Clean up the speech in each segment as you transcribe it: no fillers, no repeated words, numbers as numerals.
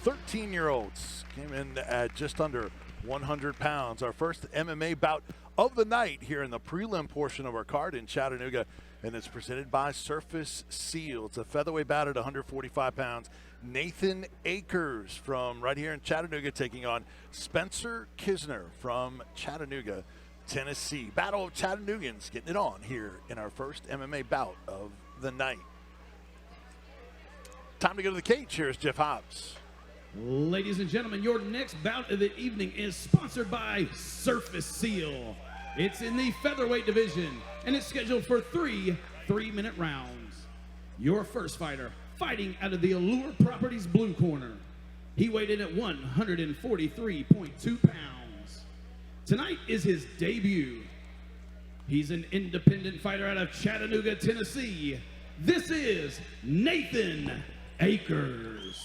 13-year-olds came in at just under 100 pounds. Our first MMA bout of the night here in the prelim portion of our card in Chattanooga, and it's presented by Surface Seal. It's a featherweight bout at 145 pounds. Nathan Akers from right here in Chattanooga taking on Spencer Kissner from Chattanooga, Tennessee. Battle of Chattanoogans getting it on here in our first MMA bout of the night. Time to go to the cage. Here's Jeff Hobbs. Ladies and gentlemen, your next bout of the evening is sponsored by Surface Seal. It's in the featherweight division, and it's scheduled for three 3-minute rounds. Your first fighter, fighting out of the Allure Properties blue corner. He weighed in at 143.2 pounds. Tonight is his debut. He's an independent fighter out of Chattanooga, Tennessee. This is Nathan Akers.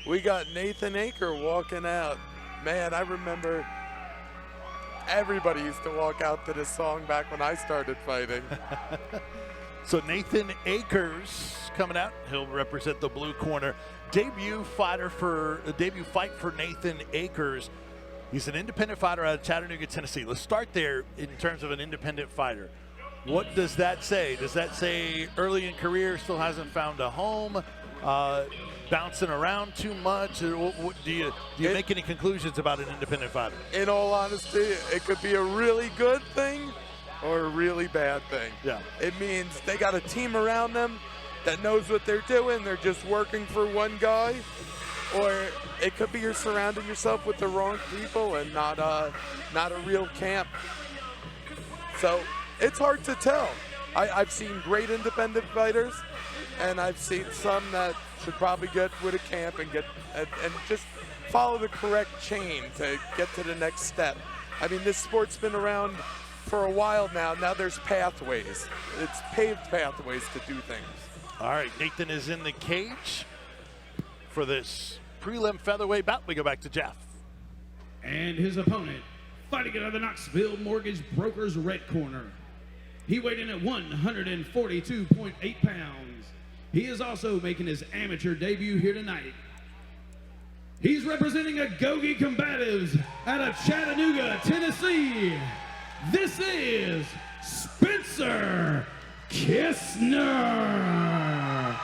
We got Nathan Akers walking out. Man, I remember everybody used to walk out to this song back when I started fighting. So Nathan Akers coming out. He'll represent the blue corner. Debut fight for Nathan Akers. He's an independent fighter out of Chattanooga, Tennessee. Let's start there in terms of an independent fighter. What does that say? Does that say early in career, still hasn't found a home, bouncing around too much? Do you make any conclusions about an independent fighter? In all honesty, it could be a really good thing or a really bad thing. Yeah. It means they got a team around them that knows what they're doing. They're just working for one guy. Or it could be you're surrounding yourself with the wrong people and not a real camp. So it's hard to tell. I've seen great independent fighters, and I've seen some that should probably get with a camp and just follow the correct chain to get to the next step. I mean, this sport's been around for a while now. Now there's pathways. It's paved pathways to do things. All right, Nathan is in the cage for this prelim featherweight bout. We go back to Jeff. And his opponent, fighting out of the Knoxville Mortgage Brokers red corner. He weighed in at 142.8 pounds. He is also making his amateur debut here tonight. He's representing Agoge Combatives out of Chattanooga, Tennessee. This is Spencer Kissner.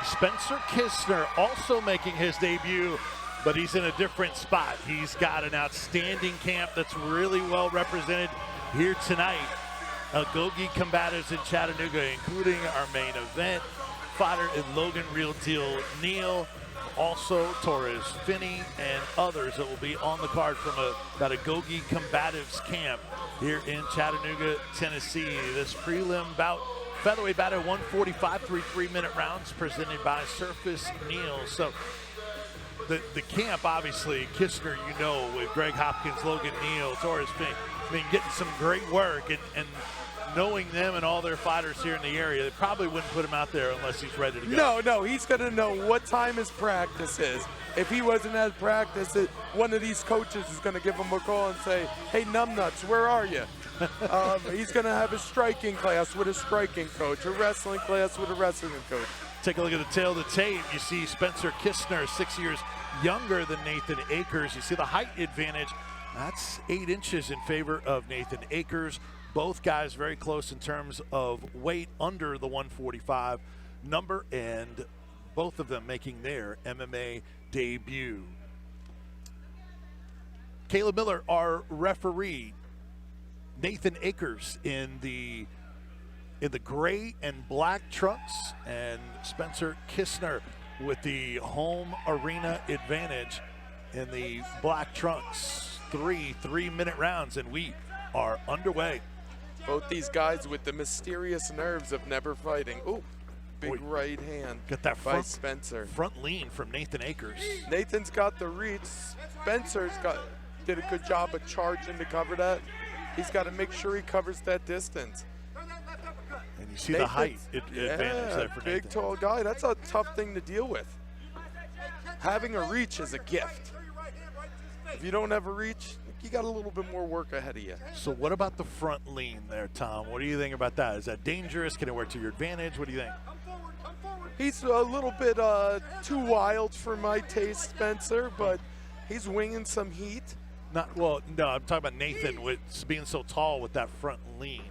Spencer Kissner also making his debut, but he's in a different spot. He's got an outstanding camp that's really well represented here tonight. Agoge Combatives in Chattanooga, including our main event fighter in Logan Real Deal Neal, also Torres Finney, and others that will be on the card from that Agoge Combatives camp here in Chattanooga, Tennessee. This prelim bout, featherweight bout at 145, 3-minute rounds presented by Surface Neal. So the camp, obviously, Kissner, with Greg Hopkins, Logan Neal, Torres Finney, getting some great work, and knowing them and all their fighters here in the area, they probably wouldn't put him out there unless he's ready to go. No, he's going to know what time his practice is. If he wasn't at practice, one of these coaches is going to give him a call and say, hey, numbnuts, where are you? He's going to have a striking class with a striking coach, a wrestling class with a wrestling coach. Take a look at the tail of the tape. You see Spencer Kissner, 6 years younger than Nathan Akers. You see the height advantage. That's 8 inches in favor of Nathan Akers. Both guys very close in terms of weight, under the 145 number, and both of them making their MMA debut. Caleb Miller, our referee. Nathan Akers in the gray and black trunks, and Spencer Kissner with the home arena advantage in the black trunks. 3-minute rounds, and we are underway. Both these guys with the mysterious nerves of never fighting. Ooh, big right hand. Get that by Spencer. Front lean from Nathan Akers. Nathan's got the reach. Spencer's did a good job of charging to cover that. He's got to make sure he covers that distance. And you see the height advantage there for big, Nathan. tall guy. That's a tough thing to deal with. Having a reach is a gift. If you don't have a reach, you got a little bit more work ahead of you. So what about the front lean there, Tom? What do you think about that? Is that dangerous? Can it work to your advantage? What do you think? He's a little bit too wild for my taste, Spencer, but he's winging some heat. Not well. No, I'm talking about Nathan with being so tall with that front lean.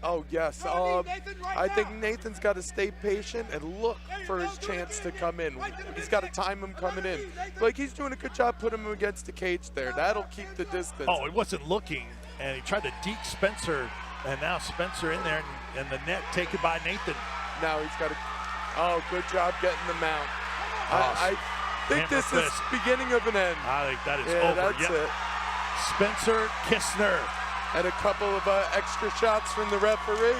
Oh, yes. I think Nathan's got to stay patient and look for his chance to come in. He's got to time him coming in. Like, he's doing a good job putting him against the cage there. That'll keep the distance. Oh, he wasn't looking, and he tried to deke Spencer, and now Spencer in there, and the net taken by Nathan. Now he's got to. Oh, good job getting the mount. I think this is beginning of an end. I think that is yeah, over. That's it. Spencer Kissner. And a couple of extra shots from the referee.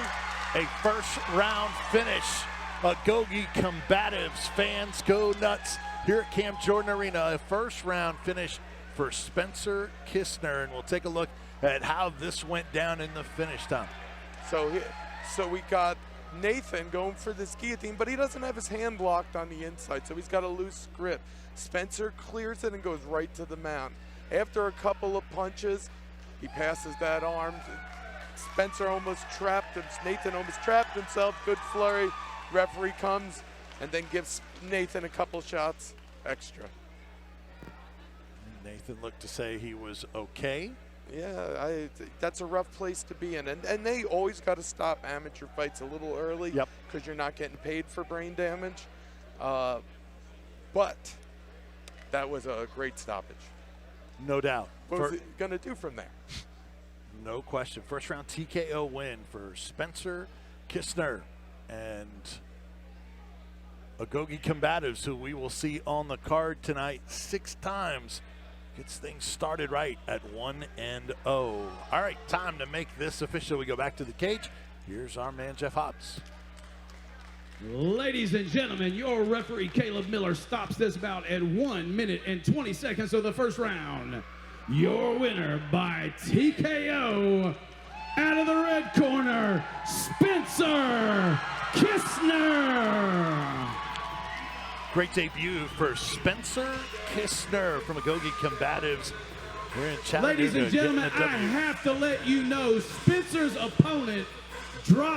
A first round finish. Gogi combatives. Fans go nuts here at Camp Jordan Arena. A first round finish for Spencer Kissner. And we'll take a look at how this went down in the finish, Tom. So we got Nathan going for this guillotine, but he doesn't have his hand locked on the inside, so he's got a loose grip. Spencer clears it and goes right to the mount. After a couple of punches, he passes that arm. Spencer almost trapped him. Nathan almost trapped himself. Good flurry. Referee comes and then gives Nathan a couple shots extra. Nathan looked to say he was okay. Yeah, that's a rough place to be in. And they always got to stop amateur fights a little early because you're not getting paid for brain damage. But that was a great stoppage. No doubt. What was it going to do from there? No question. First round TKO win for Spencer Kissner and Gogi combatives, who we will see on the card tonight 6 times. Gets things started right at 1-0. All right, time to make this official. We go back to the cage. Here's our man, Jeff Hobbs. Ladies and gentlemen, your referee, Caleb Miller, stops this bout at 1 minute and 20 seconds of the first round. Your winner by TKO, out of the red corner, Spencer Kissner. Great debut for Spencer Kissner from Gogi combatives. We're in Chattanooga. Ladies and gentlemen, I have to let you know Spencer's opponent dropped